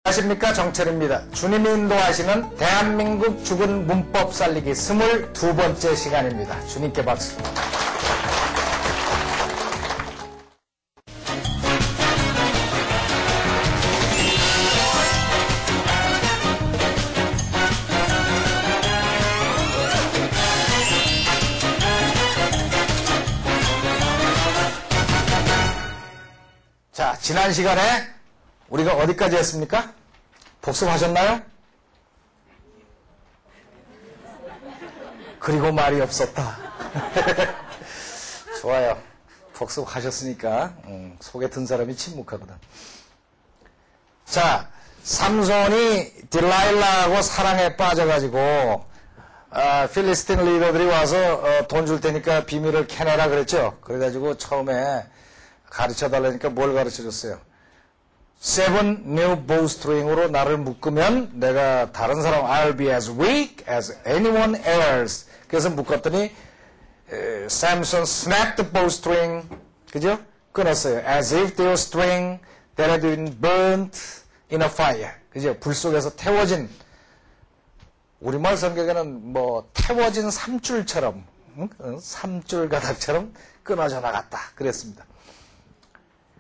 안녕하십니까, 정철입니다. 주님이 인도하시는 대한민국 죽은 문법 살리기 22번째 시간입니다. 주님께 박수. 자, 지난 시간에 우리가 어디까지 했습니까? 복습하셨나요? 그리고 말이 없었다. 좋아요. 복습하셨으니까 속에 든 사람이 침묵하거든. 자, 삼손이 딜라일라하고 사랑에 빠져가지고 필리스틴 리더들이 와서 돈 줄 테니까 비밀을 캐내라 그랬죠. 그래가지고 처음에 가르쳐달라니까 뭘 가르쳐줬어요? 7 new bowstring으로 나를 묶으면 내가 다른 사람 I'll be as weak as anyone else. 그래서 묶었더니 Samson snapped the bowstring. 그죠? 끊었어요. As if they were string that had been burnt in a fire. 그죠? 불 속에서 태워진, 우리말 성경에는 뭐 태워진 삼줄처럼, 삼줄 가닥처럼 끊어져 나갔다. 그랬습니다.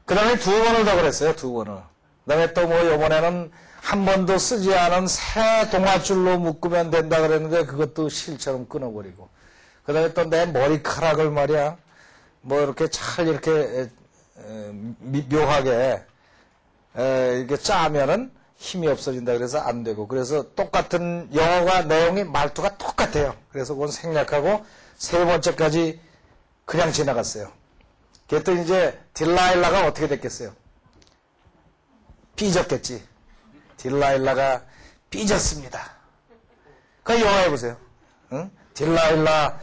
그 다음에 2번을 더 그랬어요. 2번을. 그 다음에 또 뭐 요번에는 한 번도 쓰지 않은 새 동아줄로 묶으면 된다 그랬는데 그것도 실처럼 끊어버리고. 그 다음에 또 내 머리카락을 말이야. 뭐 이렇게 잘 이렇게 묘하게 이렇게 짜면은 힘이 없어진다 그래서 안 되고. 그래서 똑같은 영어가 내용이 말투가 똑같아요. 그래서 그건 생략하고 3번째까지 그냥 지나갔어요. 그랬더니 이제 딜라일라가 어떻게 됐겠어요? 삐졌겠지. 딜라일라가 삐졌습니다. 그럼 영어 해보세요. 응? 딜라일라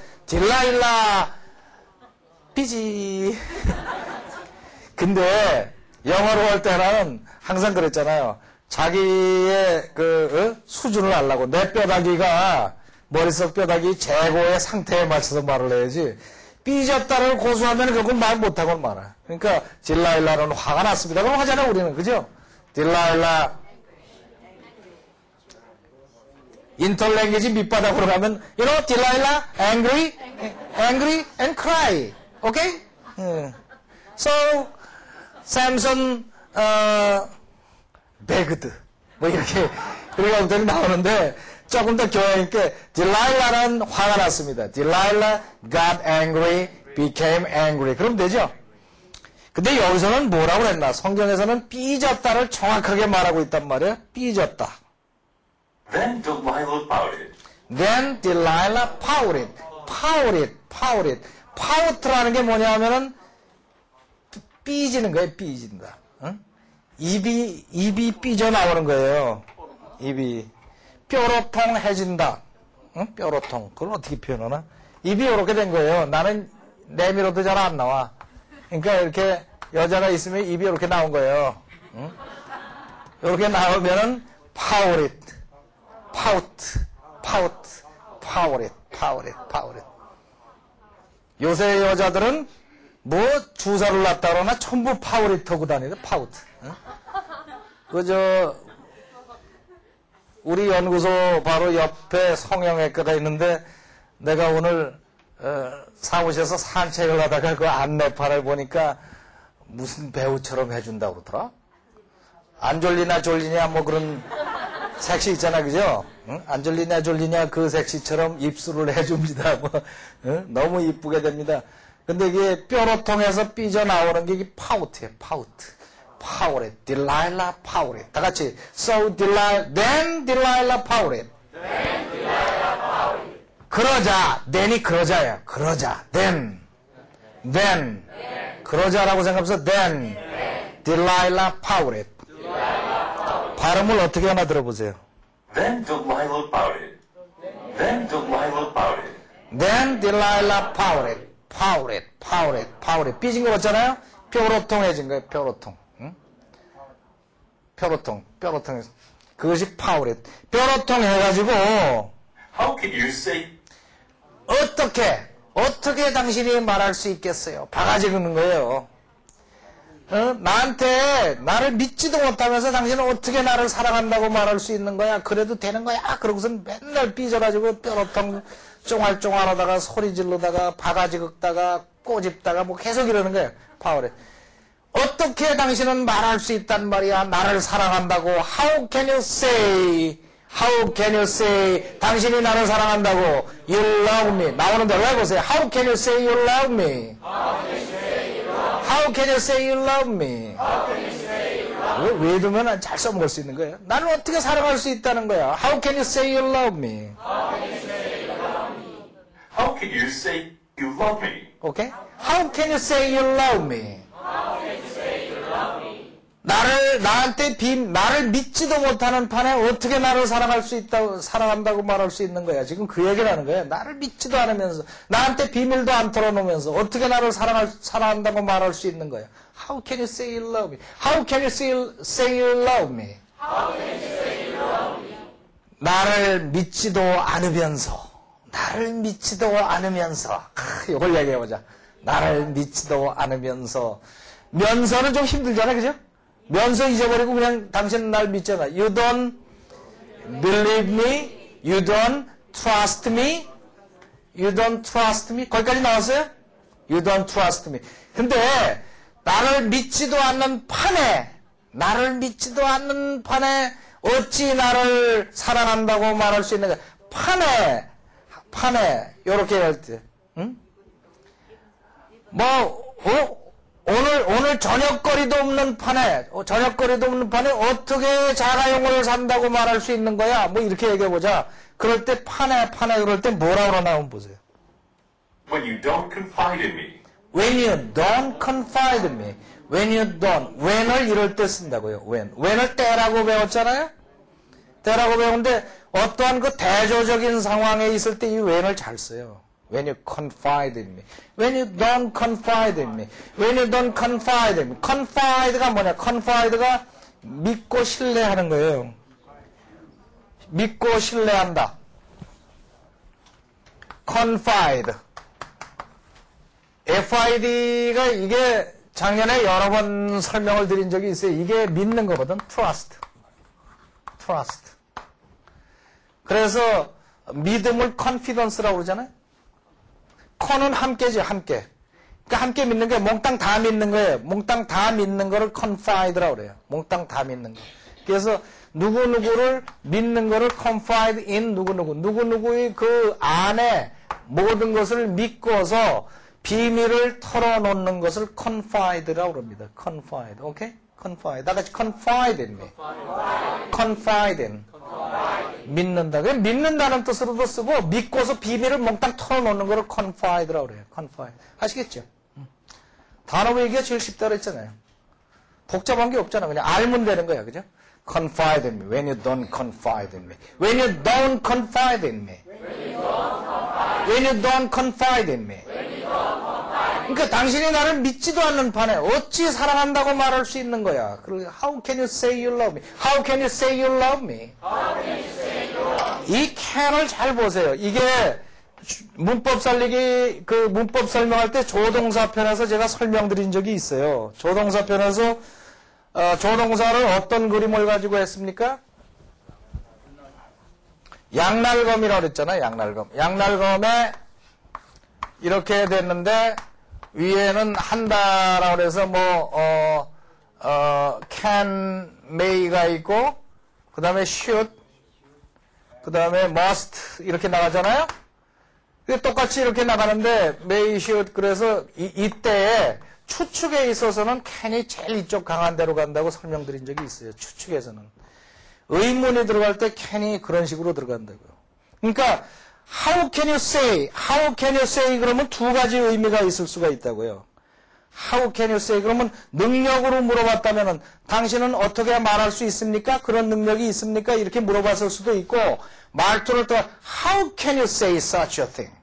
삐지. 근데 영어로 할 때는 항상 그랬잖아요. 자기의 수준을 알라고 내 뼈다귀가 머릿속 뼈다귀 최고의 상태에 맞춰서 말을 해야지. 삐졌다를 고수하면 결국 말 못하고 말아. 그러니까 딜라일라는 화가 났습니다. 그럼 하잖아 우리는. 그죠? 딜라일라 인터랭귀지 밑바닥으로 가면 you know 딜라일라 angry and cry. Okay? So Samson begged 뭐 이렇게 그래가지고 나오는데 조금 더 교양 있게 딜라일라는 화가 났습니다. 딜라일라 got angry, became angry. 그럼 되죠? 근데 여기서는 뭐라고 했나? 성경에서는 삐졌다를 정확하게 말하고 있단 말이에요. 삐졌다. Then Delilah pouted. Then Delilah pouted. pouted. pout라는 게 뭐냐 하면은 삐지는 거예요. 삐진다. 응? 입이 삐져나오는 거예요. 입이. 뾰로통해진다. 응? 뾰로통. 그걸 어떻게 표현하나? 입이 이렇게 된 거예요. 나는 내밀어도 잘 안 나와. 그러니까 이렇게 여자가 있으면 입이 이렇게 나온 거예요. 응? 이렇게 나오면은 pouted. 요새 여자들은 뭐 주사를 놨다 그러나 전부 파워릿 하고 다니는 파우트. 응? 그저 우리 연구소 바로 옆에 성형외과가 있는데 내가 오늘 사무실에서 산책을 하다가 그 안내판을 보니까 무슨 배우처럼 해준다고 그러더라. 안졸리나 졸리냐 뭐 그런 색시 있잖아. 그죠? 응? 안졸리냐 졸리냐 그 색시처럼 입술을 해줍니다. 뭐, 응? 너무 이쁘게 됩니다. 근데 이게 뼈로 통해서 삐져나오는 게 이게 파우트예요. 파우트. 딜라일라 파우렛. 다 같이. So then Delilah pouted. 그러자. then이 그러자야. 그러자. then. 그러자라고 생각해서 then. Delilah pouted. 발음을 어떻게 하나 들어보세요. Then Delilah pouted. Then Delilah pouted. 삐진 거 같잖아요? 뾰로통해진 거예요. 뾰로통. 뾰로통. 그것이 파우렛. 뾰로통 해가지고, how can you say 어떻게 당신이 말할 수 있겠어요? 바가지 긁는 거예요. 나한테 나를 믿지도 못하면서 당신은 어떻게 나를 사랑한다고 말할 수 있는 거야? 그래도 되는 거야? 그러고선 맨날 삐져가지고 뼈로통 쫑알쫑알하다가 소리 지르다가 바가지 긁다가 꼬집다가 뭐 계속 이러는 거야. 파월에. 어떻게 당신은 말할 수 있단 말이야? 나를 사랑한다고. How can you say? How can you say? 당신이 나를 사랑한다고. You love me. 나오는데 왜 보세요? How can you say you love me? How can you say you love me? 왜 두면 잘 써먹을 수 있는 거예요? 나를 어떻게 사랑할 수 있다는 거야? How can you say you love me? How can you say you love me? 오케이? How can you say you love me? 나를 믿지도 못하는 판에 어떻게 나를 사랑한다고 말할 수 있는 거야. 지금 그 얘기를 하는 거야. 나를 믿지도 않으면서, 나한테 비밀도 안 털어놓으면서, 어떻게 나를 사랑한다고 말할 수 있는 거야. How can you say you love me? How can you say you love me? 나를 믿지도 않으면서, 이걸 얘기해보자. 나를 믿지도 않으면서, 면서는 좀 힘들잖아, 그죠? 면서 잊어버리고 그냥 당신은 날 믿잖아. You don't believe me. You don't trust me. You don't trust me. 거기까지 나왔어요? You don't trust me. 근데 나를 믿지도 않는 판에 어찌 나를 사랑한다고 말할 수 있는가? 판에 요렇게 할 때. 응? 오늘 저녁거리도 없는 판에 어떻게 자가용을 산다고 말할 수 있는 거야? 뭐 이렇게 얘기해보자. 그럴 때 판에 그럴 때 뭐라 그러나 한번 보세요. When you don't confide in me. When you don't confide in me. When you don't. when을 이럴 때 쓴다고요. when을 때라고 배웠잖아요? 때라고 배우는데 어떠한 그 대조적인 상황에 있을 때 이 when을 잘 써요. When you confide in me. When you don't confide in me. When you don't confide in me. Confide가 뭐냐? Confide가 믿고 신뢰하는 거예요. 믿고 신뢰한다. Confide. FID가 이게 작년에 여러 번 설명을 드린 적이 있어요. 이게 믿는 거거든. Trust. 그래서 믿음을 confidence라고 그러잖아요. con은 함께죠, 함께. 그러니까 함께 믿는 게 몽땅 다 믿는 거예요. 몽땅 다 믿는 거를 confide라고 그래요. 몽땅 다 믿는 거. 그래서 누구누구를 믿는 거를 confide in 누구누구의 그 안에 모든 것을 믿고서 비밀을 털어놓는 것을 confide라고 합니다. confide, 오케이? confide. 다 같이 confide in me. confide in. 믿는다. 믿는다는 뜻으로도 쓰고 믿고서 비밀을 몽땅 털어놓는 거를 confide라고 그래요. confide. 아시겠죠? 단어 얘기가 제일 쉽다 그랬잖아요. 복잡한 게 없잖아. 그냥 알면 되는 거야. 그죠? confide in me. When you don't confide in me. When you don't confide in me. When you don't confide in me. 그러니까 당신이 나를 믿지도 않는 판에 어찌 사랑한다고 말할 수 있는 거야. 그리고 How can you say you love me? How can you say you love me? 이 can을 잘 보세요. 이게 문법 살리기 그 문법 설명할 때 조동사 편에서 제가 설명드린 적이 있어요. 조동사 편에서 조동사를 어떤 그림을 가지고 했습니까? 양날검이라고 그랬잖아요. 양날검에 이렇게 됐는데 위에는 한다라고 해서 can, may가 있고 그 다음에 should, 그 다음에 must 이렇게 나가잖아요. 똑같이 이렇게 나가는데 may, should 그래서 이때에 추측에 있어서는 can이 제일 이쪽 강한 데로 간다고 설명드린 적이 있어요. 추측에서는. 의문이 들어갈 때 can이 그런 식으로 들어간다고요. 그러니까 How can you say 그러면 두 가지 의미가 있을 수가 있다고요. How can you say 그러면 능력으로 물어봤다면은 당신은 어떻게 말할 수 있습니까? 그런 능력이 있습니까? 이렇게 물어봤을 수도 있고 말투를 또 How can you say such a thing?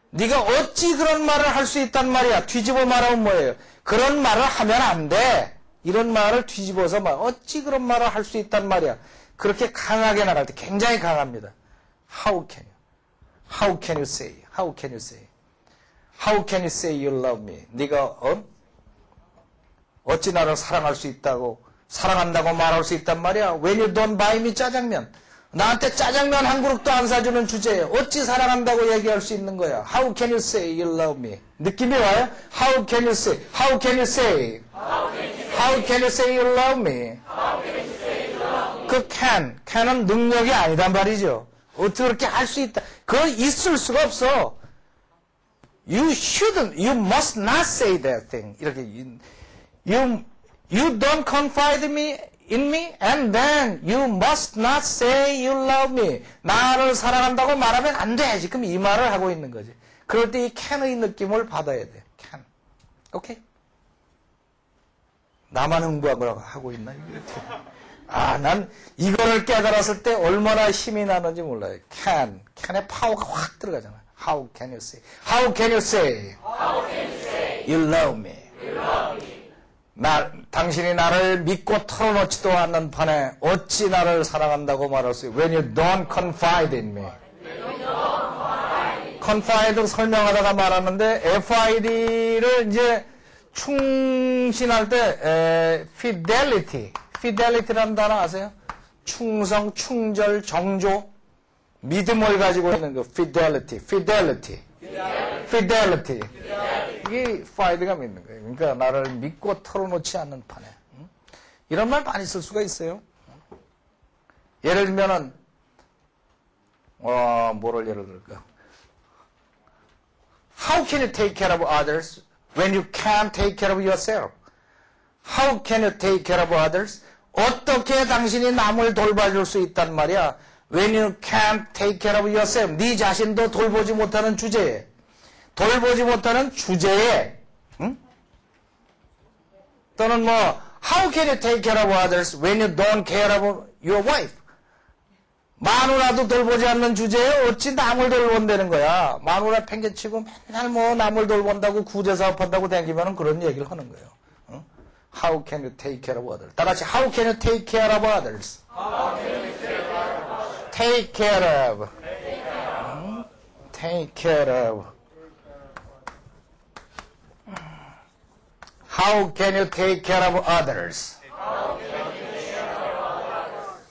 네가 어찌 그런 말을 할 수 있단 말이야. 뒤집어 말하면 뭐예요? 그런 말을 하면 안 돼. 이런 말을 뒤집어서 어찌 그런 말을 할 수 있단 말이야. 그렇게 강하게 나갈 때 굉장히 강합니다. How can you say? How can you say you love me? 네가 어찌 나를 사랑할 수 있다고, 사랑한다고 말할 수 있단 말이야. When you don't buy me 짜장면. 나한테 짜장면 한 그릇도 안 사주는 주제에 어찌 사랑한다고 얘기할 수 있는 거야. How can you say you love me? 느낌이 와요? How can you say? How can you say? How can you say you love me? 그 can은 능력이 아니단 말이죠. 어떻게 그렇게 할 수 있다. 그건 있을 수가 없어. You shouldn't, you must not say that thing. 이렇게, you don't confide in me, and then you must not say you love me. 나를 사랑한다고 말하면 안 돼. 지금 이 말을 하고 있는 거지. 그럴 때 이 can의 느낌을 받아야 돼. can. 오케이? 나만 흥부하고 하고 있나? 난 이거를 깨달았을 때 얼마나 힘이 나는지 몰라요. can의 파워가 확 들어가잖아. How can you say? How can you say? You love me. 당신이 나를 믿고 털어놓지도 않는 판에 어찌 나를 사랑한다고 말할 수 있어? When you don't confide in me. confide를 설명하다가 말하는데 FID를 이제 충신할 때 fidelity라는 단어 아세요? 충성, 충절, 정조, 믿음을 가지고 있는 그 fidelity. 이게 fide가 믿는 거예요. 그러니까 나를 믿고 털어놓지 않는 판에. 이런 말 많이 쓸 수가 있어요. 예를 들면은 뭐를 예를 들까? How can you take care of others when you can't take care of yourself? How can you take care of others? 어떻게 당신이 남을 돌봐줄 수 있단 말이야? When you can't take care of yourself. 네 자신도 돌보지 못하는 주제에. 응? 또는 How can you take care of others when you don't care about your wife? 마누라도 돌보지 않는 주제에 어찌 남을 돌본다는 거야. 마누라 팽개치고 맨날 남을 돌본다고 구제사업한다고 다니면 그런 얘기를 하는 거예요. 응? How can you take care of others? 다 같이 How can you take care of others? Take care of. Take care of. How can you take care of others?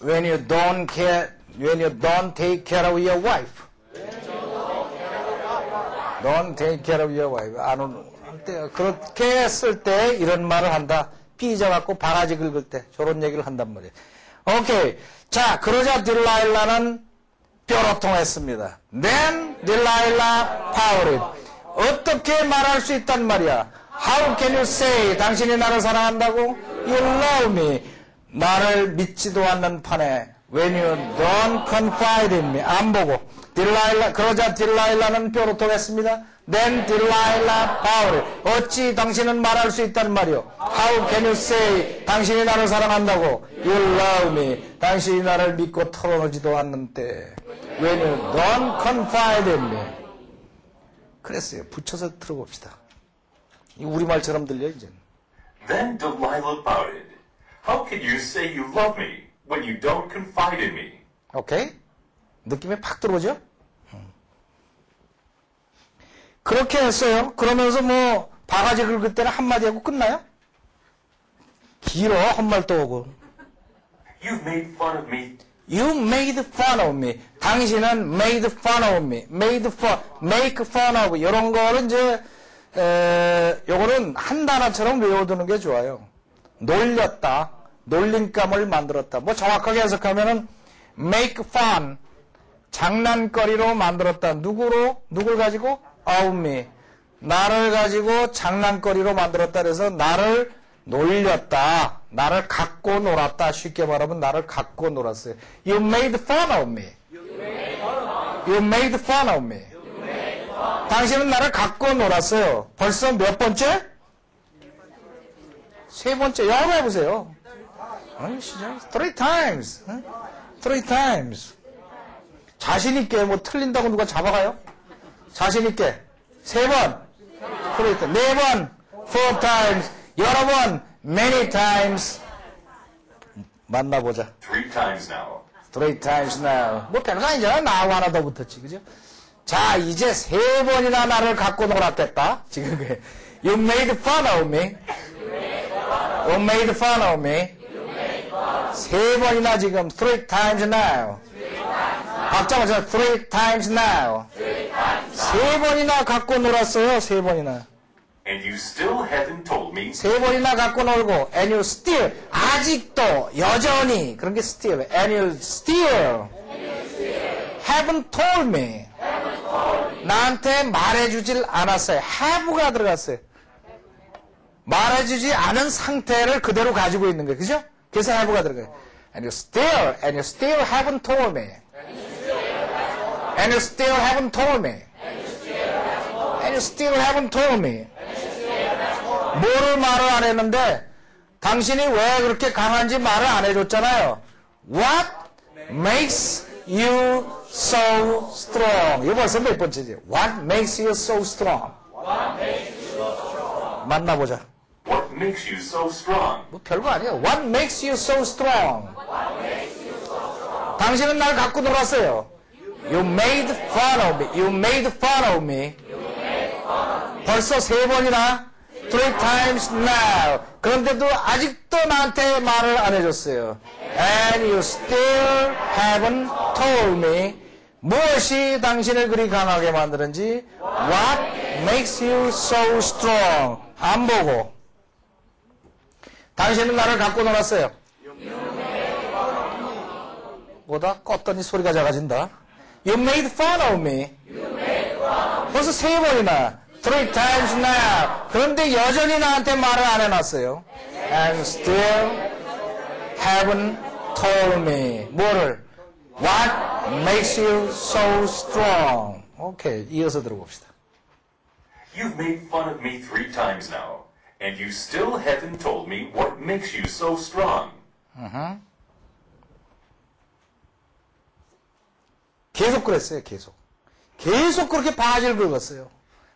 When you don't take care of your wife. Don't take care of your wife. 그렇게 쓸 때 이런 말을 한다. 삐져갖고 바가지 긁을 때 저런 얘기를 한단 말이에요. 오케이. 자, 그러자 딜라일라는 뼈로 통했습니다. Then Delilah pouted. 어떻게 말할 수 있단 말이야? How can you say 당신이 나를 사랑한다고? You love me. 나를 믿지도 않는 판에 When you don't confide in me. 안 보고. 그러자 딜라일라는 뼈로 통했습니다. Then Delilah pouted. 어찌 당신은 말할 수 있단 말이요? How can you say 당신이 나를 사랑한다고? You love me. 당신이 나를 믿고 털어놓지도 않는 때. When you don't confide in me. 그랬어요. 붙여서 들어봅시다. 이 우리말처럼 들려 이제. Then Delilah pouted. How can you say you love me when you don't confide in me? 오케이? 느낌이 팍 들어오죠? 그렇게 했어요. 그러면서 바가지 긁을 때는 한마디 하고 끝나요? 길어, 헛말 또 오고. You've made fun of me. You made fun of me. 당신은 made fun of me. make fun of. 이런 거는 이제, 요거는 한 단어처럼 외워두는 게 좋아요. 놀렸다. 놀림감을 만들었다. 정확하게 해석하면은 make fun. 장난거리로 만들었다. 누굴 가지고? of me. 나를 가지고 장난거리로 만들었다. 그래서 나를 놀렸다. 나를 갖고 놀았다. 쉽게 말하면 나를 갖고 놀았어요. You made fun of me. You made fun of me. 당신은 나를 갖고 놀았어요. 벌써 몇 번째? 세 번째. 영어로 해보세요. Three times. Three times. 자신있게 틀린다고 누가 잡아가요? 자신있게. 세 번. 네 번. Four times. 여러 번. Many times. 만나보자. Three times now. Three times now. 별거 아니잖아. 나하고 하나 더 붙었지. 그죠? 자, 이제 세 번이나 나를 갖고 놀았겠다. 지금 You made fun of me. You made fun of me. 세 번이나 지금, 3 times now. 박자 맞춰, 3 times now. 세 번이나 갖고 놀았어요, 세 번이나. And you still haven't told me. 세 번이나 갖고 놀고, and you still, 아직도, 여전히, 그런 게 still, and you still, haven't told me. 나한테 말해주질 않았어요. have가 들어갔어요. 말해주지 않은 상태를 그대로 가지고 있는 거예요. 그죠? 그래서 have가 들어가요. And you still haven't told me. And you still haven't told me. And you still haven't told me. 뭐를 말을 안 했는데 당신이 왜 그렇게 강한지 말을 안 해줬잖아요. What makes you so strong? 이거 벌써 몇 번째지? What makes you so strong? 만나보자. What makes you so strong? 뭐 별거 아니에요. What makes you so strong? 당신은 날 갖고 놀았어요. You made fun of me. You made fun of me. 벌써 세 번이나 3 times now. 그런데도 아직도 나한테 말을 안 해줬어요. And you still haven't told me. 무엇이 당신을 그리 강하게 만드는지. What makes you so strong? 안 보고. 당신은 나를 갖고 놀았어요. 보다 껐더니 소리가 작아진다. You made fun of me. 벌써 세 번이나 3 times now. 그런데 여전히 나한테 말을 안 해놨어요. And still haven't told me. 뭐를? What makes you so strong? 오케이, 이어서 들어봅시다. You've made fun of me 3 times now, and you still haven't told me what makes you so strong. 계속 그랬어요, 계속. 계속 그렇게 바지를 긁었어요.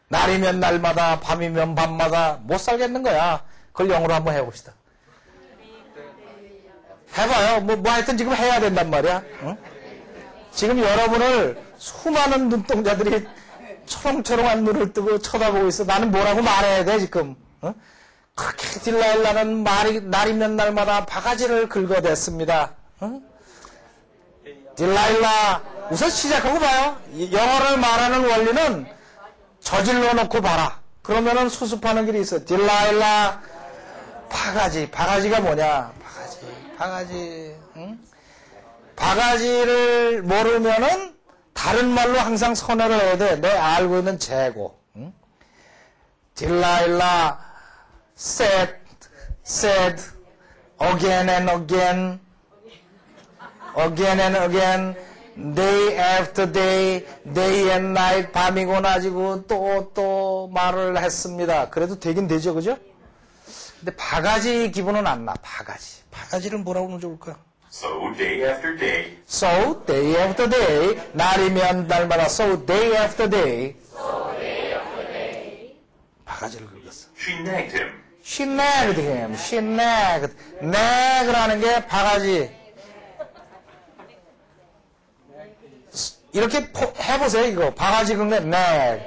날이면 날마다, 밤이면 밤마다 못 살겠는 거야. 그걸 영어로 한번 해봅시다. 해봐요. 뭐 하여튼 지금 해야 된단 말이야. 응? 지금 여러분을 수많은 눈동자들이 초롱초롱한 눈을 뜨고 쳐다보고 있어. 나는 뭐라고 말해야 돼, 지금. 응? 그렇게 딜라일라는 날이면 날마다 바가지를 긁어댔습니다. 응? 딜라일라, 우선 시작하고 봐요. 영어를 말하는 원리는 저질러 놓고 봐라. 그러면은 수습하는 길이 있어. 딜라일라, 바가지가 뭐냐? 바가지, 응? 바가지를 모르면은 다른 말로 항상 선언을 해야 돼. 내 알고 있는 재고. 응? 딜라일라, said, again and again, day after day, day and night, 밤이고 낮이고 또 말을 했습니다. 그래도 되긴 되죠, 그죠? 근데 바가지 기분은 안 나, 바가지를 뭐라고 하면 좋을까? So day after day, So, day after day, 날이면 날마다, so day after day, 바가지를 긁었어. she nagged him. She nagged him, she nagged. nag라는 게 바가지. 이렇게 해보세요, 이거. 바가지 긁는 nag,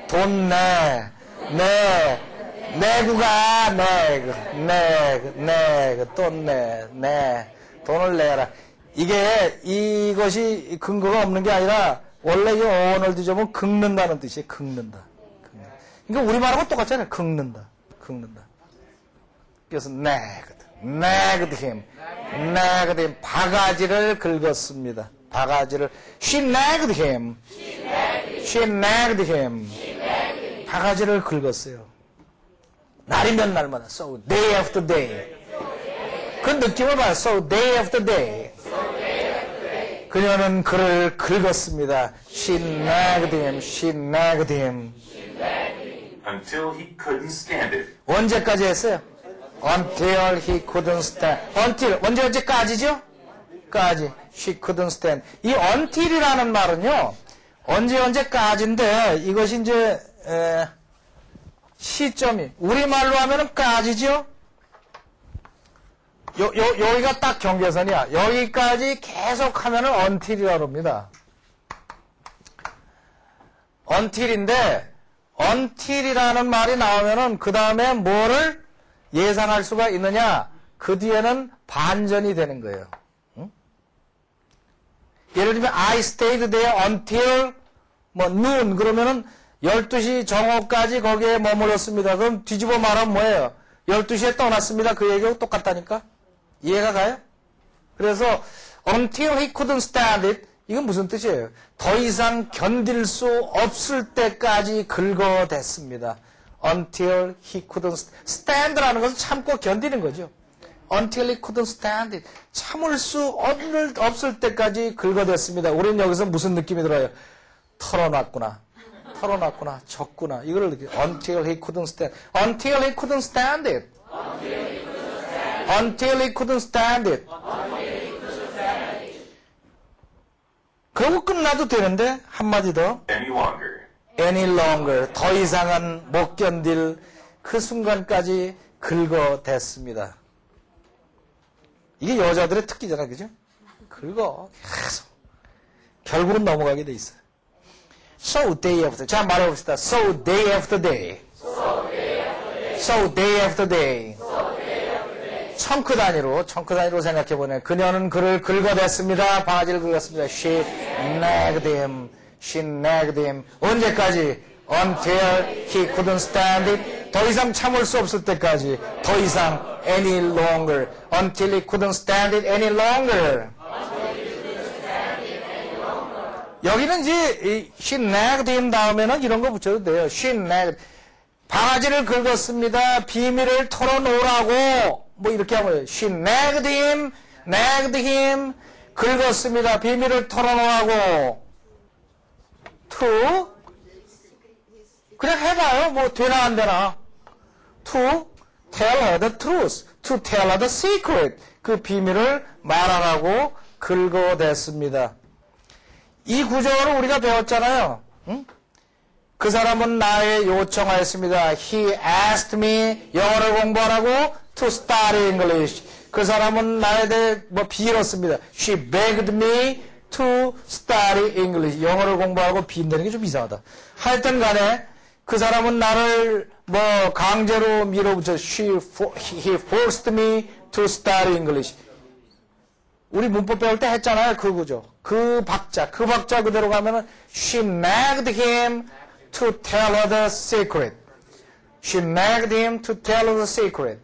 돈 내구가 돈 돈을 내라. 이것이 근거가 없는 게 아니라 원래 이 어원을 뒤져보면 긁는다는 뜻이에요. 긁는다. 그러니까 우리말하고 똑같잖아요. 긁는다. 그래서 nagged him. 바가지를 긁었습니다. she nagged him. 바가지를 긁었어요. 날이면 날마다. So day after day. 그 느낌을 봐요. So day after day. 그녀는 그를 긁었습니다. She nagged him. Until he couldn't stand it. 언제까지 했어요? Until he couldn't stand. Until. 언제까지죠? She couldn't stand. 이 until이라는 말은요, 언제까지인데, 이것이 이제, 시점이, 우리말로 하면은 까지죠? 여기가 딱 경계선이야. 여기까지 계속 하면은 until이라고 합니다. until인데, until이라는 말이 나오면은, 그 다음에 뭐를 예상할 수가 있느냐? 그 뒤에는 반전이 되는 거예요. 응? 예를 들면 I stayed there until noon 그러면은 12시 정오까지 거기에 머물렀습니다. 그럼 뒤집어 말하면 뭐예요? 12시에 떠났습니다. 그 얘기하고 똑같다니까? 이해가 가요? 그래서 until he couldn't stand it 이건 무슨 뜻이에요? 더 이상 견딜 수 없을 때까지 긁어댔습니다. Until he couldn't stand라는 것은 참고 견디는 거죠. Until he couldn't stand it. 참을 수 없을 때까지 긁어댔습니다. 우리는 여기서 무슨 느낌이 들어요? 털어놨구나, 졌구나. 이걸 느껴요. Until he couldn't stand. Until he couldn't stand it. Until he couldn't stand it. 그러고 끝나도 되는데 한마디 더. Any longer. Any longer. 더 이상은 못 견딜 그 순간까지 긁어댔습니다. 이게 여자들의 특기잖아, 그죠? 긁어. 계속. 결국은 넘어가게 돼 있어요. So day after. 자, 말해봅시다. So day after day. So day after day. 청크 단위로 생각해보네. 그녀는 그를 긁어댔습니다. 바지를 긁었습니다. She nagged him. She nagged him. 언제까지? Until he couldn't stand it. 더 이상 참을 수 없을 때까지. 더 이상 any longer. Until he couldn't stand it any longer. 여기는 이제 she nagged him 다음에는 이런 거 붙여도 돼요. She nagged. 바가지를 긁었습니다. 비밀을 털어놓으라고. 뭐 이렇게 하면 she nagged him, 긁었습니다. 비밀을 털어놓으라고. to 그냥 해봐요. 뭐 되나 안 되나. to tell her the truth, to tell her the secret. 그 비밀을 말하라고 긁어댔습니다. 이 구절을 우리가 배웠잖아요. 응? 그 사람은 나의 요청하였습니다. He asked me 영어를 공부하라고 to study English. 그 사람은 나에 대해 빌었습니다. She begged me to study English. 영어를 공부하고 빈다는 게 좀 이상하다. 하여튼 간에 그 사람은 나를 강제로 밀어붙여. He forced me to study English. 우리 문법 배울 때 했잖아요. 그 구조. 그 박자 그대로 가면은 She nagged him to tell her the secret. She nagged him to tell her the secret.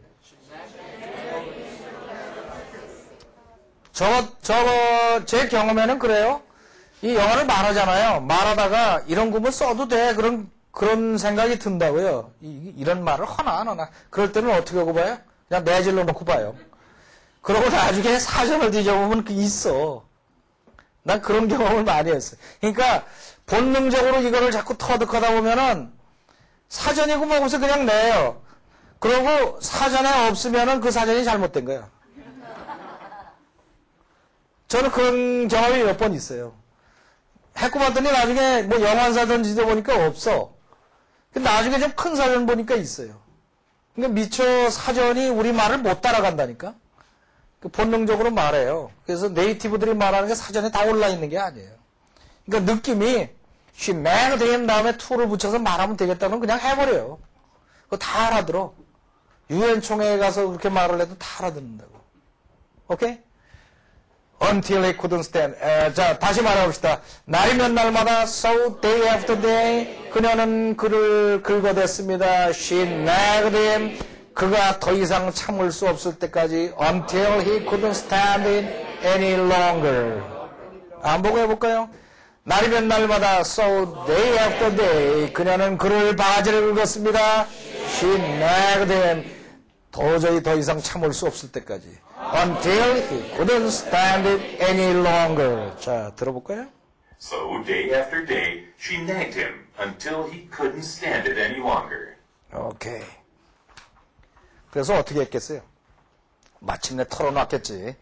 제 경험에는 그래요. 이 영어를 말하잖아요. 말하다가 이런 구문 써도 돼. 그런 생각이 든다고요. 이런 말을 하나 안 하나. 그럴 때는 어떻게 하고 봐요? 그냥 내질러 놓고 봐요. 그러고 나중에 사전을 뒤져보면 그게 있어. 난 그런 경험을 많이 했어요. 그러니까 본능적으로 이거를 자꾸 터득하다 보면은 사전이고 뭐고서 그냥 내요. 그러고 사전에 없으면은 그 사전이 잘못된 거야. 저는 그런 경험이 몇 번 있어요. 했고 봤더니 나중에 영화 사전 뒤져보니까 없어. 근데 나중에 좀 큰 사전 보니까 있어요. 그러니까 미처 사전이 우리 말을 못 따라간다니까. 본능적으로 말해요. 그래서 네이티브들이 말하는 게 사전에 다 올라 있는 게 아니에요. 그러니까 느낌이 she nagged him 다음에 to를 붙여서 말하면 되겠다면 그냥 해버려요. 그거 다 알아들어. 유엔 총회에 가서 그렇게 말을 해도 다 알아듣는다고. 오케이? Until he couldn't stand. 자, 다시 말해봅시다. 날이면 날마다 so day after day 그녀는 그를 긁어댔습니다. She nagged him. 그가 더 이상 참을 수 없을 때까지 until he couldn't stand it any longer. 안 보고 해볼까요? 날이면 날마다 so day after day 그녀는 그를 바지를 긁었습니다. She nagged him. 도저히 더 이상 참을 수 없을 때까지 until he couldn't stand it any longer. 자, 들어볼까요? So day after day, she nagged him until he couldn't stand it any longer. 오케이. 그래서 어떻게 했겠어요? 마침내 털어놨겠지.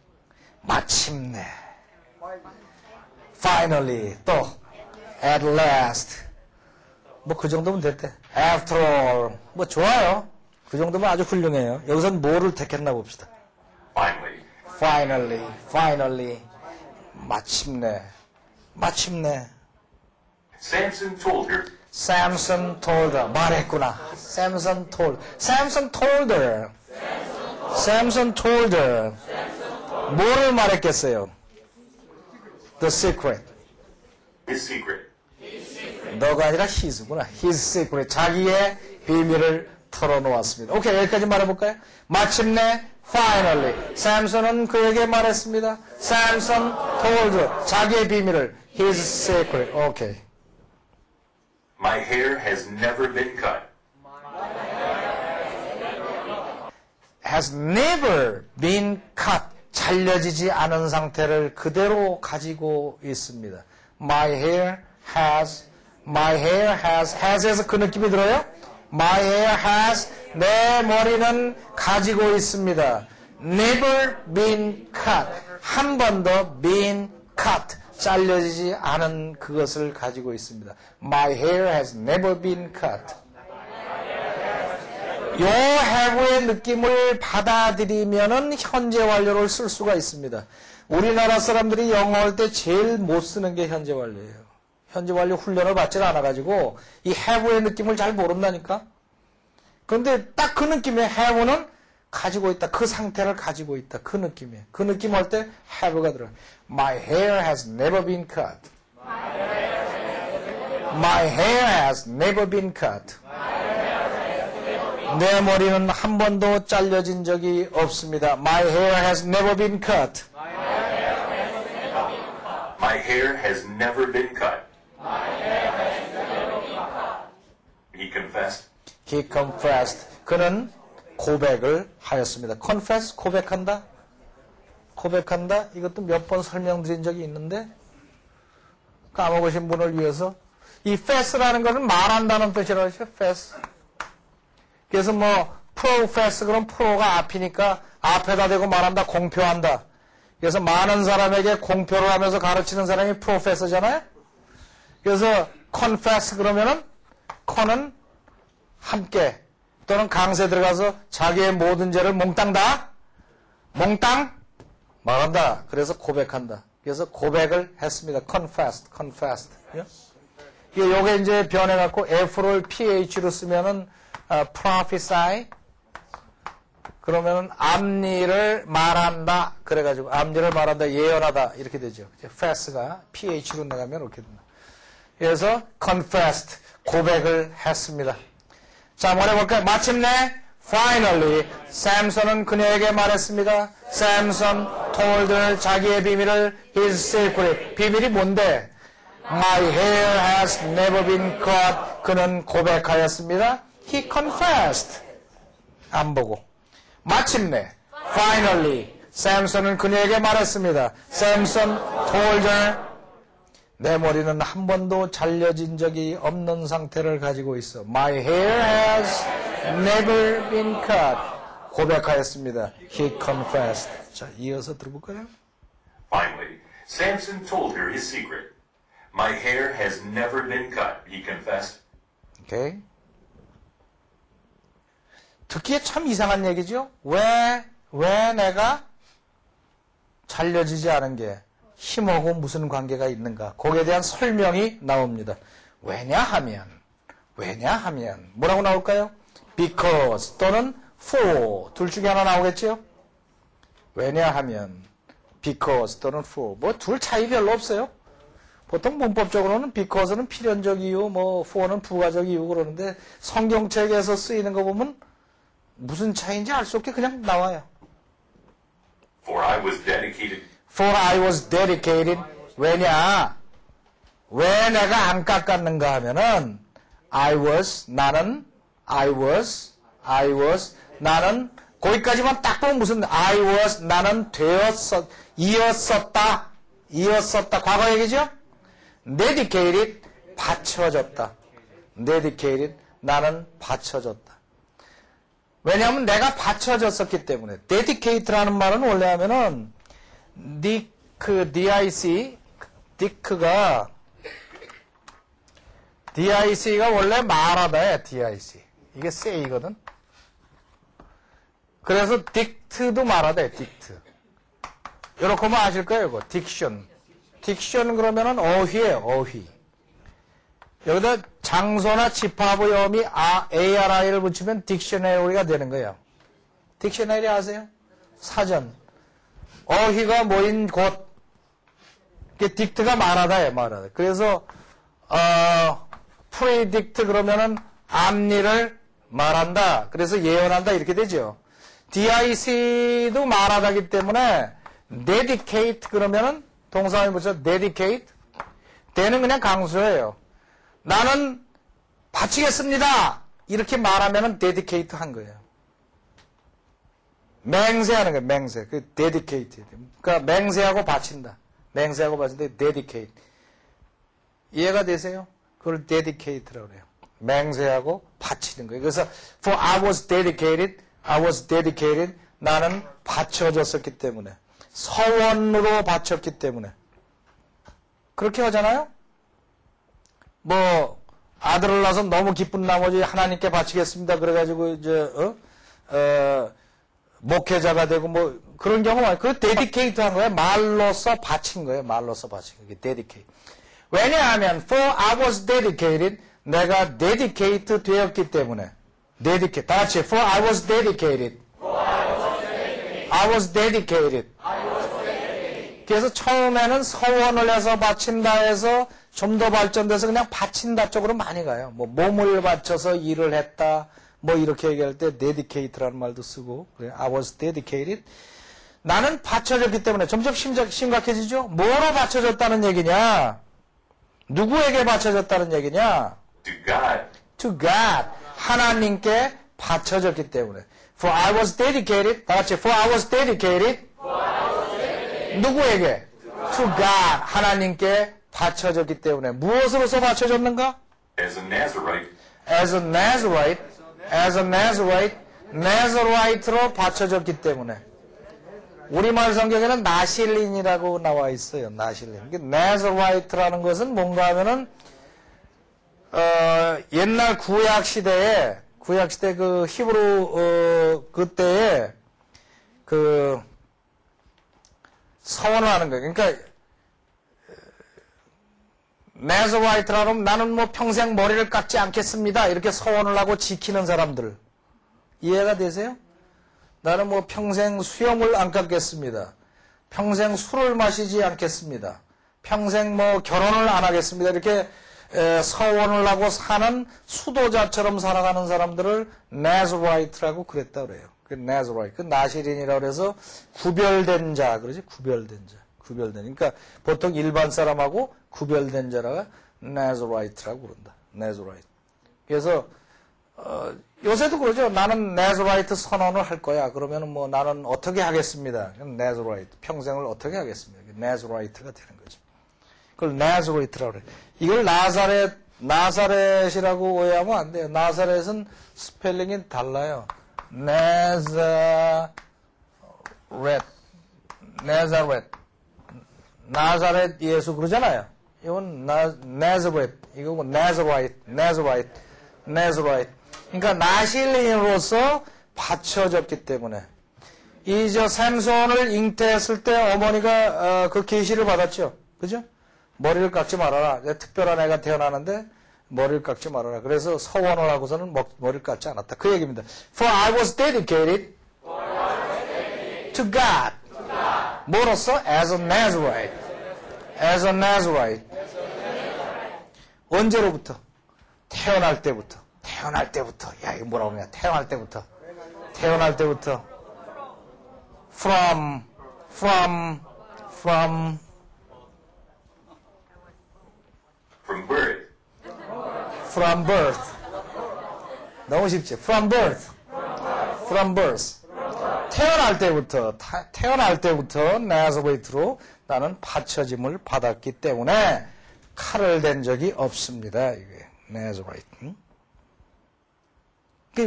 마침내. Finally. 또. At last. 그 정도면 됐대. After all. 좋아요. 그 정도면 아주 훌륭해요. 여기선 뭐를 택했나 봅시다. Finally. 마침내. Samson told her. 말했구나. Samson told her. Samson told her. 뭐를 말했겠어요? The secret. His secret. 너가 아니라 his구나. His secret. 자기의 비밀을 털어놓았습니다. 오케이, 여기까지 말해볼까요? 마침내 finally Samson은 그에게 말했습니다. Samson told her. 자기의 비밀을 his secret. 오케이. My hair has never been cut. has never been cut. 잘려지지 않은 상태를 그대로 가지고 있습니다. My hair has has에서 그 느낌이 들어요? My hair has, 내 머리는 가지고 있습니다. never been cut. 한 번도 been cut. 잘려지지 않은 그것을 가지고 있습니다. My hair has never been cut. 요 have의 느낌을 받아들이면은 현재 완료를 쓸 수가 있습니다. 우리나라 사람들이 영어할 때 제일 못 쓰는 게 현재 완료예요. 현재 완료 훈련을 받질 않아가지고 이 have의 느낌을 잘 모른다니까. 그런데 딱 그 느낌의 have는 가지고 있다. 그 상태를 가지고 있다. 그 느낌이에요. 그 느낌 할 때 have가 들어요. My hair has never been cut. My hair has never been cut. 내 머리는 한 번도 잘려진 적이 없습니다. My hair has never been cut. My hair has never been cut. He confessed. He confessed. 그는 고백을 하였습니다. confess, 고백한다. 고백한다. 이것도 몇 번 설명드린 적이 있는데 까먹으신 분을 위해서 이 fess라는 것은 말한다는 뜻이라고 하죠. fess. 그래서 뭐 profess 그럼 pro가 앞이니까 앞에다 대고 말한다. 공표한다. 그래서 많은 사람에게 공표를 하면서 가르치는 사람이 professor잖아요. 그래서 confess 그러면은 con은 함께 또는 강세 들어가서 자기의 모든 죄를 몽땅 다 몽땅 말한다. 그래서 고백한다. 그래서 고백을 했습니다. confessed. 요게 이제 변해갖고 F를 PH로 쓰면은 prophesy 그러면은 앞니를 말한다. 그래가지고 앞니를 말한다. 예언하다. 이렇게 되죠. fast가 PH로 나가면 이렇게 된다. 그래서 confessed. 고백을 했습니다. 자, 한번 해볼까요? 마침내 finally 샘슨은 그녀에게 말했습니다. Samson told her 자기의 비밀을 his secret. 비밀이 뭔데? My hair has never been cut. 그는 고백하였습니다. He confessed. 안 보고. 마침내 finally 샘슨은 그녀에게 말했습니다. Samson told her 내 머리는 한 번도 잘려진 적이 없는 상태를 가지고 있어. My hair has never been cut. 고백하였습니다. He confessed. 자, 이어서 들어볼까요? Finally, Samson told her his secret. My hair has never been cut, he confessed. 오케이. 듣기에 참 이상한 얘기죠? 왜 내가 잘려지지 않은 게 힘하고 무슨 관계가 있는가? 거기에 대한 설명이 나옵니다. 왜냐하면 뭐라고 나올까요? Because 또는 for 둘 중에 하나 나오겠죠? 왜냐하면 because 또는 for 뭐 둘 차이 별로 없어요. 보통 문법적으로는 because는 필연적 이유, 뭐 for는 부가적 이유 그러는데 성경책에서 쓰이는 거 보면 무슨 차이인지 알 수 없게 그냥 나와요. For I was dedicated. 왜냐? 왜 내가 안 깎았는가 하면은 나는 거기까지만 딱 보면 무슨 나는 이었었다 과거 얘기죠? dedicated 바쳐졌다. dedicated 나는 바쳐졌다. 왜냐하면 내가 바쳐졌었기 때문에 dedicate라는 말은 원래 하면은 DIC가 원래 말하다야, DIC. 이게 say거든. 그래서 dict도 말하다, dict. 요렇게 하면 아실 거예요, 이거. diction. diction 그러면은 어휘예요, 어휘. 여기다 장소나 집합의 어미 ARI를 붙이면 딕셔너리가 되는 거예요. 딕셔너리 아세요? 사전. 어휘가 모인 곳. 딕트가 말하다예요, 말하다. 그래서, 프리딕트 그러면은 앞니를 말한다. 그래서 예언한다. 이렇게 되죠. DIC도 말하다기 때문에 dedicate 그러면은 동사에 붙여 dedicate. 대는 그냥 강수예요. 나는 바치겠습니다. 이렇게 말하면은 dedicate 한 거예요. 맹세하는 거예요. 맹세. 그 dedicate. 그러니까 맹세하고 바친다. 맹세하고 바친다. dedicate. 이해가 되세요? 그걸 dedicate라고 그래요. 맹세하고 바치는 거예요. 그래서 for I was dedicated. 나는 바쳐졌었기 때문에. 서원으로 바쳤기 때문에. 그렇게 하잖아요? 뭐 아들을 낳아서 너무 기쁜 나머지 하나님께 바치겠습니다. 그래가지고 이제 목회자가 되고 뭐 그런 경우가 많아요. 그 dedicate 한 거예요. 말로써 바친 거예요. 말로써 바친 거예요. dedicate. 왜냐하면 for I was dedicated 내가 dedicate 되었기 때문에 dedicate 다 같이 for I was dedicated. I was dedicated. 그래서 처음에는 서원을 해서 바친다 해서 좀 더 발전돼서 그냥 바친다 쪽으로 많이 가요. 뭐 몸을 바쳐서 일을 했다. 뭐 이렇게 얘기할 때 dedicate라는 말도 쓰고 그래. I was dedicated. 나는 바쳐졌기 때문에 점점 심각해지죠. 뭐로 바쳐졌다는 얘기냐? 누구에게 바쳐졌다는 얘기냐? To God. To God. 하나님께 바쳐졌기 때문에. For I was dedicated. 다 같이 for I was dedicated. 누구에게? To God. 하나님께 바쳐졌기 때문에. 무엇으로서 바쳐졌는가? As a Nazarite. As a Nazarite. As a Nazarite. Nazarite로 바쳐졌기 때문에. 우리말 성경에는 나실린이라고 나와 있어요. 나실린. Nazarite라는 것은 뭔가 하면은 옛날 구약 시대 그 히브리 그때에 그 서원을 하는 거예요. 그러니까 Nazarite라면 나는 뭐 평생 머리를 깎지 않겠습니다. 이렇게 서원을 하고 지키는 사람들. 이해가 되세요? 나는 뭐 평생 수염을 안 깎겠습니다. 평생 술을 마시지 않겠습니다. 평생 뭐 결혼을 안 하겠습니다. 이렇게 서원을 하고 사는 수도자처럼 살아가는 사람들을 Nazarite라고 그랬다 그래요. 그 Nazarite, 그 나시린이라고 해서 구별된 자, 그러지? 구별된 자. 그러니까 보통 일반 사람하고 구별된 자라가 Nazarite라고 그런다. Nazarite. 그래서 요새도 그러죠. 나는 Nazarite 선언을 할 거야. 그러면은 뭐 나는 어떻게 하겠습니다. Nazarite. 평생을 어떻게 하겠습니다. Nazarite가 되는 거죠. 그걸 Nazarite라고 그래. 이걸 나사렛이라고 오해하면 안 돼요. 나사렛은 스펠링이 달라요. 나사렛 예수 그러잖아요. 이건 Nazareth. 이거 뭐 Nazarite. 그러니까 나실린으로서 바쳐졌기 때문에. 저 샘손을 잉태했을 때 어머니가 그 계시를 받았죠. 그죠? 머리를 깎지 말아라. 특별한 애가 태어나는데 머리를 깎지 말아라. 그래서 서원을 하고서는 머리를 깎지 않았다. 그 얘기입니다. For I was dedicated to God. 뭐로써? As a Nazarite. 언제로부터? 태어날 때부터. 야, 이거 뭐라고 그러냐. 태어날 때부터. From birth. From birth. 너무 쉽지? From birth. 태어날 때부터 나사렛으로 나는 바쳐짐을 받았기 때문에 칼을 댄 적이 없습니다. 이게 나사렛.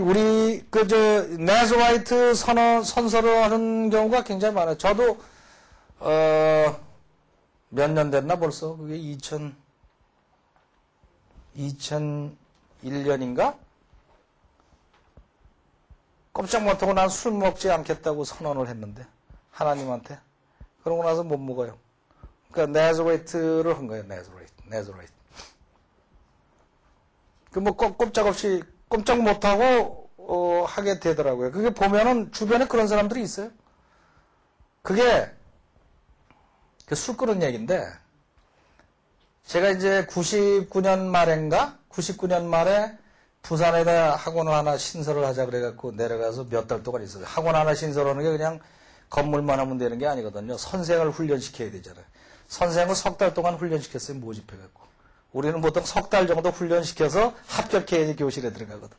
우리 나사렛 선서를 하는 경우가 굉장히 많아요. 저도 몇 년 됐나 벌써? 그게 2001년인가? 꼼짝 못하고 난 술 먹지 않겠다고 선언을 했는데 하나님한테. 그러고 나서 못 먹어요. 그러니까 나사렛을 한 거예요. 나사렛. 그 뭐 꼼짝 못하고 하게 되더라고요. 그게 보면은 주변에 그런 사람들이 있어요. 그게 술 끄는 얘기인데, 제가 이제 99년 말인가? 99년 말에 부산에다 학원을 하나 신설을 하자 그래갖고 내려가서 몇 달 동안 있어요. 학원 하나 신설하는 게 그냥 건물만 하면 되는 게 아니거든요. 선생을 훈련시켜야 되잖아요. 선생을 석 달 동안 훈련시켰어요. 모집해갖고. 우리는 보통 석 달 정도 훈련시켜서 합격해야지 교실에 들어가거든.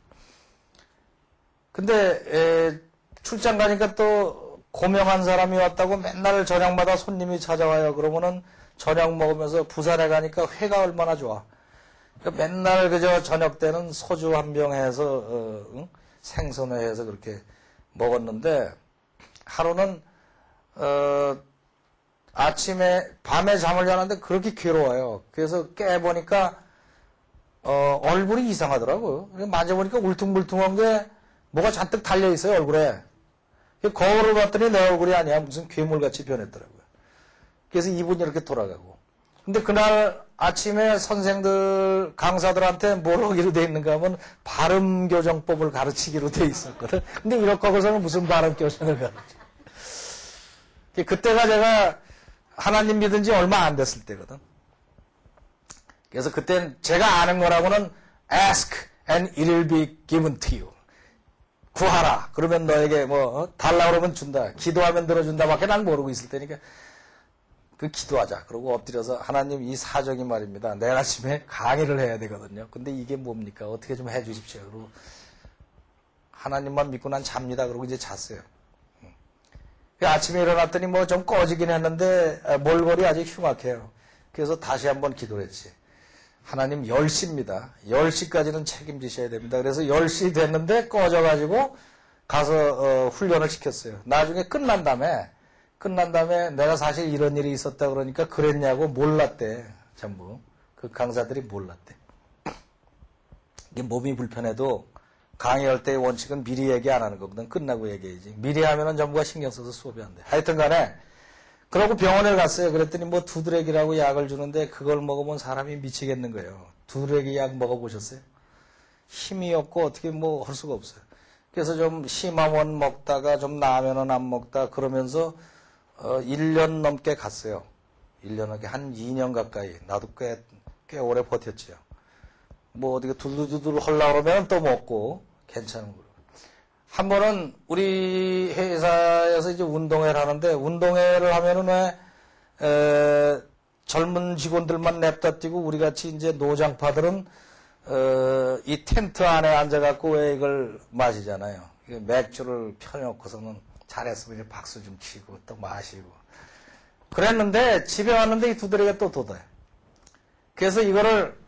근데 출장 가니까 또 고명한 사람이 왔다고 맨날 저녁마다 손님이 찾아와요. 그러면은 저녁 먹으면서 부산에 가니까 회가 얼마나 좋아. 그러니까 맨날 그저 저녁 때는 소주 한 병 해서 생선회 해서 그렇게 먹었는데 하루는 아침에 밤에 잠을 자는데 그렇게 괴로워요. 그래서 깨보니까 얼굴이 이상하더라고요. 만져보니까 울퉁불퉁한 게 뭐가 잔뜩 달려있어요, 얼굴에. 거울을 봤더니 내 얼굴이 아니야. 무슨 괴물같이 변했더라고요. 그래서 이분이 이렇게 돌아가고. 근데 그날 아침에 선생들, 강사들한테 뭘 하기로 돼 있는가 하면 발음교정법을 가르치기로 돼 있었거든. 근데 이렇게 하고서는 무슨 발음교정을 가르쳐. 그때가 제가 하나님 믿은 지 얼마 안 됐을 때거든. 그래서 그땐 제가 아는 거라고는 ask and it will be given to you. 구하라. 그러면 너에게 달라 그러면 준다. 기도하면 들어준다. 밖에 난 모르고 있을 때니까 그 기도하자. 그러고 엎드려서 하나님 이 사정이 말입니다. 내일 아침에 강의를 해야 되거든요. 근데 이게 뭡니까? 어떻게 좀 해 주십시오. 그리고 하나님만 믿고 난 잡니다. 그러고 이제 잤어요. 아침에 일어났더니 좀 꺼지긴 했는데 몰골이 아직 흉악해요. 그래서 다시 한번 기도를 했지. 하나님 10시입니다. 10시까지는 책임지셔야 됩니다. 그래서 10시 됐는데 꺼져가지고 가서 훈련을 시켰어요. 나중에 끝난 다음에 내가 사실 이런 일이 있었다 그러니까 그랬냐고 몰랐대. 전부. 그 강사들이 몰랐대. 이게 몸이 불편해도 강의할 때의 원칙은 미리 얘기 안 하는 거거든. 끝나고 얘기해야지. 미리 하면은 전부가 신경 써서 수업이 안 돼. 하여튼 간에 그러고 병원에 갔어요. 그랬더니 두드레기라고 약을 주는데 그걸 먹으면 사람이 미치겠는 거예요. 두드레기 약 먹어보셨어요? 힘이 없고 어떻게 할 수가 없어요. 그래서 좀 심하면 먹다가 좀 나으면은 안 먹다 그러면서 1년 넘게 갔어요. 1년 넘게 한 2년 가까이. 나도 꽤 오래 버텼지요. 어디가 둘둘둘 하려고 그러면 또 먹고 괜찮은 거예요. 한 번은 우리 회사에서 이제 운동회를 하는데 운동회를 하면은 왜 젊은 직원들만 냅다 뛰고 우리 같이 이제 노장파들은 이 텐트 안에 앉아갖고 왜 이걸 마시잖아요. 맥주를 펴놓고서는 잘했으면 이제 박수 좀 치고 또 마시고 그랬는데 집에 왔는데 이 두드레기가 또 돋아요. 그래서 이거를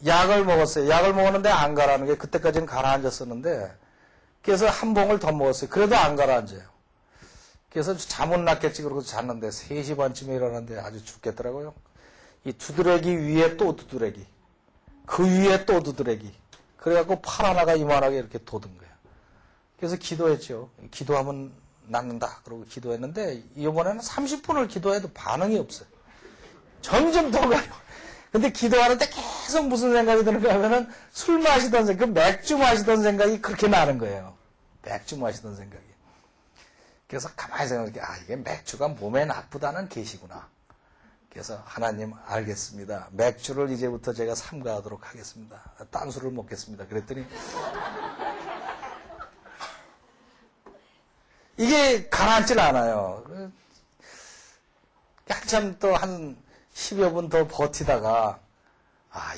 약을 먹었어요. 약을 먹었는데 안 가라는 게 그때까지는 가라앉았었는데 그래서 한 봉을 더 먹었어요. 그래도 안 가라앉아요. 그래서 잠은 났겠지 그러고 잤는데 3시 반쯤에 일어났는데 아주 죽겠더라고요. 이 두드레기 위에 또 두드레기 그 위에 또 두드레기 그래갖고 팔 하나가 이만하게 이렇게 돋은 거예요. 그래서 기도했죠. 기도하면 낫는다. 그러고 기도했는데 이번에는 30분을 기도해도 반응이 없어요. 점점 더 가요. 근데 기도하는데 계속 무슨 생각이 드는가 하면은 술 마시던 생각, 맥주 마시던 생각이 그렇게 나는 거예요. 맥주 마시던 생각이. 그래서 가만히 생각해, 이게 맥주가 몸에 나쁘다는 계시구나. 그래서 하나님 알겠습니다. 맥주를 이제부터 제가 삼가하도록 하겠습니다. 딴 술을 먹겠습니다. 그랬더니 이게 가라앉질 않아요. 한참 또 한 10여 분 더 버티다가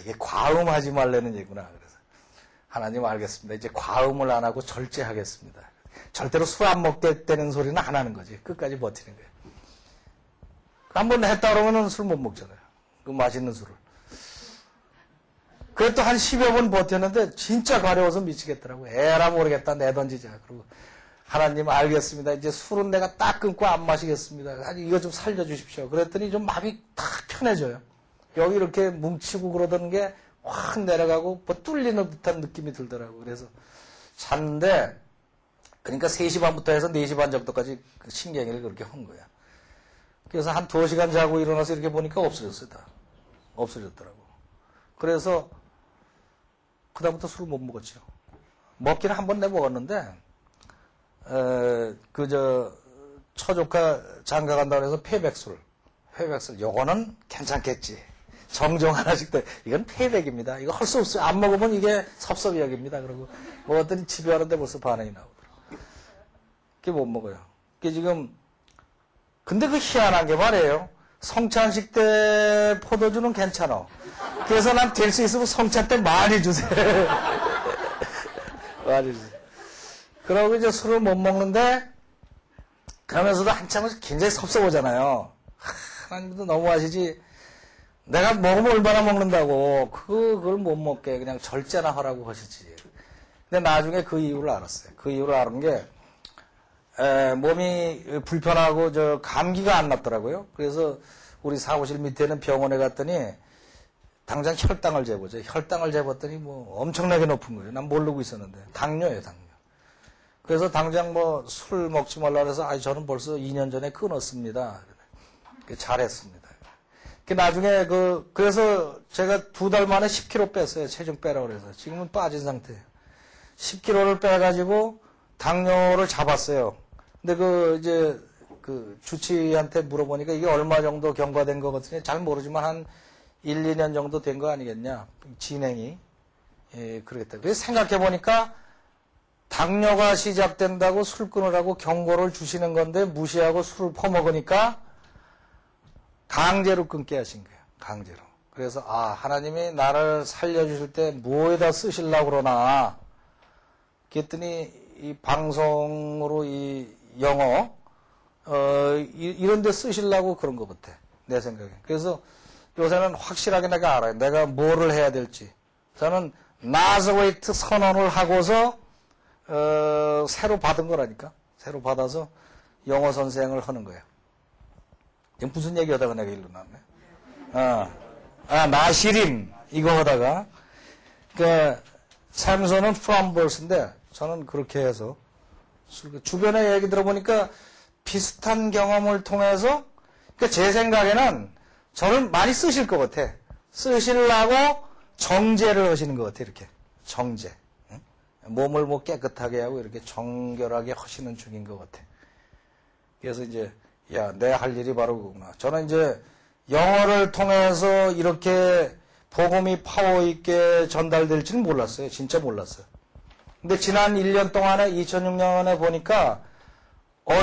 이게 과음하지 말라는 얘기구나. 그래서 하나님 알겠습니다. 이제 과음을 안 하고 절제하겠습니다. 절대로 술 안 먹겠다는 소리는 안 하는 거지. 끝까지 버티는 거예요. 한번 했다 그러면 술 못 먹잖아요. 그 맛있는 술을. 그래도 한 10여 분 버텼는데 진짜 가려워서 미치겠더라고요. 에라 모르겠다. 내던지자. 그리고 하나님 알겠습니다. 이제 술은 내가 딱 끊고 안 마시겠습니다. 이거 좀 살려주십시오. 그랬더니 좀 마음이 탁 편해져요. 여기 이렇게 뭉치고 그러던 게 확 내려가고 뚫리는 듯한 느낌이 들더라고요. 그래서 잤는데 그러니까 3시 반부터 해서 4시 반 정도까지 그 신경을 그렇게 한 거야. 그래서 한 2시간 자고 일어나서 이렇게 보니까 없어졌어요. 다. 없어졌더라고. 그래서 그다음부터 술을 못 먹었죠. 먹기는 한 번 내 먹었는데, 처조카 장가 간다고 해서 폐백술, 요거는 괜찮겠지. 정종 하나씩 더, 이건 폐백입니다. 이거 할 수 없어요. 안 먹으면 이게 섭섭이 여깁니다. 그러고, 먹었더니 집에 왔는데 벌써 반응이 나오더라고요. 그게 못 먹어요. 그게 지금, 근데 그 희한한 게 말이에요. 성찬식 때 포도주는 괜찮아. 그래서 난 될 수 있으면 성찬 때 많이 주세요. 많이 주세요. 그러고 이제 술을 못 먹는데, 그러면서도 한참은 굉장히 섭섭하잖아요. 하나님도 너무 하시지. 내가 먹으면 얼마나 먹는다고. 그걸 못 먹게 그냥 절제나 하라고 하시지. 근데 나중에 그 이유를 알았어요. 그 이유를 아는 게, 몸이 불편하고 감기가 안 났더라고요. 그래서 우리 사무실 밑에는 병원에 갔더니 당장 혈당을 재보죠. 혈당을 재봤더니 뭐 엄청나게 높은 거예요. 난 모르고 있었는데. 당뇨예요, 당뇨. 그래서 당장 뭐 술 먹지 말라 그래서 저는 벌써 2년 전에 끊었습니다. 잘했습니다. 나중에 그래서 제가 2달 만에 10kg 뺐어요. 체중 빼라고 그래서. 지금은 빠진 상태예요. 10kg를 빼가지고 당뇨를 잡았어요. 근데 이제 주치의한테 물어보니까 이게 얼마 정도 경과된 거거든요. 잘 모르지만 한 1, 2년 정도 된 거 아니겠냐. 진행이. 예, 그러겠다. 그래서 생각해보니까 당뇨가 시작된다고 술 끊으라고 경고를 주시는 건데 무시하고 술을 퍼먹으니까 강제로 끊게 하신 거예요. 강제로. 그래서 하나님이 나를 살려주실 때 뭐에다 쓰시려고 그러나. 그랬더니 이 방송으로 이 영어 이런 데 쓰시려고 그런 것 같아. 내 생각에. 그래서 요새는 확실하게 내가 알아요. 내가 뭐를 해야 될지. 저는 나즈레이트 선언을 하고서 새로 받은 거라니까. 새로 받아서 영어 선생을 하는 거예요. 지금 무슨 얘기하다가 내가 일로 나왔네. 나시림 이거 하다가 샘소는 from birth인데 저는 그렇게 해서 주변에 얘기 들어보니까 비슷한 경험을 통해서 제 생각에는 저를 많이 쓰실 것 같아. 쓰시려고 정제를 하시는 것 같아. 이렇게 정제. 응? 몸을 뭐 깨끗하게 하고 이렇게 정결하게 하시는 중인 것 같아. 그래서 이제 내 할 일이 바로 그거구나. 저는 이제 영어를 통해서 이렇게 복음이 파워 있게 전달될지는 몰랐어요. 진짜 몰랐어요. 근데 지난 1년 동안에 2006년에 보니까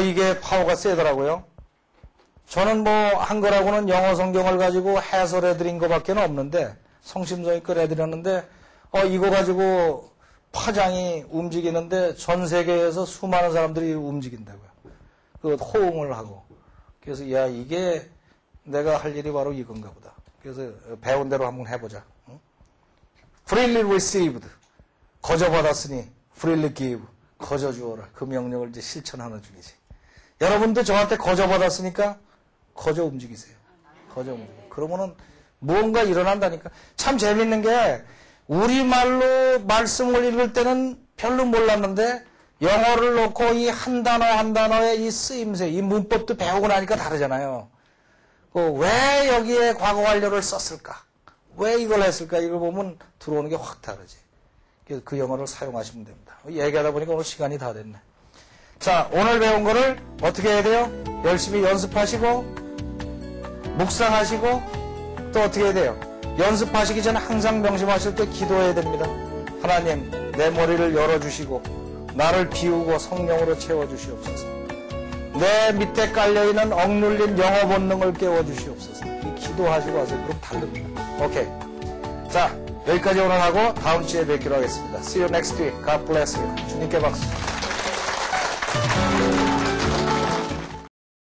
이게 파워가 세더라고요. 저는 뭐 한 거라고는 영어 성경을 가지고 해설해 드린 것밖에 없는데 성심성의껏 해드렸는데 이거 가지고 파장이 움직이는데 전 세계에서 수많은 사람들이 움직인다고요. 호응을 하고. 그래서 이게 내가 할 일이 바로 이건가 보다. 그래서 배운 대로 한번 해보자. 응? Freely received. 거저 받았으니 freely give. 거저 주어라. 그 명령을 이제 실천하는 중이지. 여러분도 저한테 거저 받았으니까 거저 움직이세요. 거저 움직이세요. 그러면은 무언가 일어난다니까. 참 재밌는 게 우리말로 말씀을 읽을 때는 별로 몰랐는데 영어를 놓고 이 한 단어 한 단어의 이 쓰임새, 이 문법도 배우고 나니까 다르잖아요. 왜 여기에 과거 완료를 썼을까? 왜 이걸 했을까? 이걸 보면 들어오는 게 확 다르지. 그래서 그 영어를 사용하시면 됩니다. 얘기하다 보니까 오늘 시간이 다 됐네. 자, 오늘 배운 거를 어떻게 해야 돼요? 열심히 연습하시고, 묵상하시고, 또 어떻게 해야 돼요? 연습하시기 전에 항상 명심하실 때 기도해야 됩니다. 하나님, 내 머리를 열어주시고, 나를 비우고 성령으로 채워주시옵소서. 내 밑에 깔려있는 억눌린 영어 본능을 깨워주시옵소서. 기도하시고 하세요. 그럼 다릅니다. 오케이. 자, 여기까지 오늘 하고 다음 주에 뵙기로 하겠습니다. See you next week. God bless you. 주님께 박수.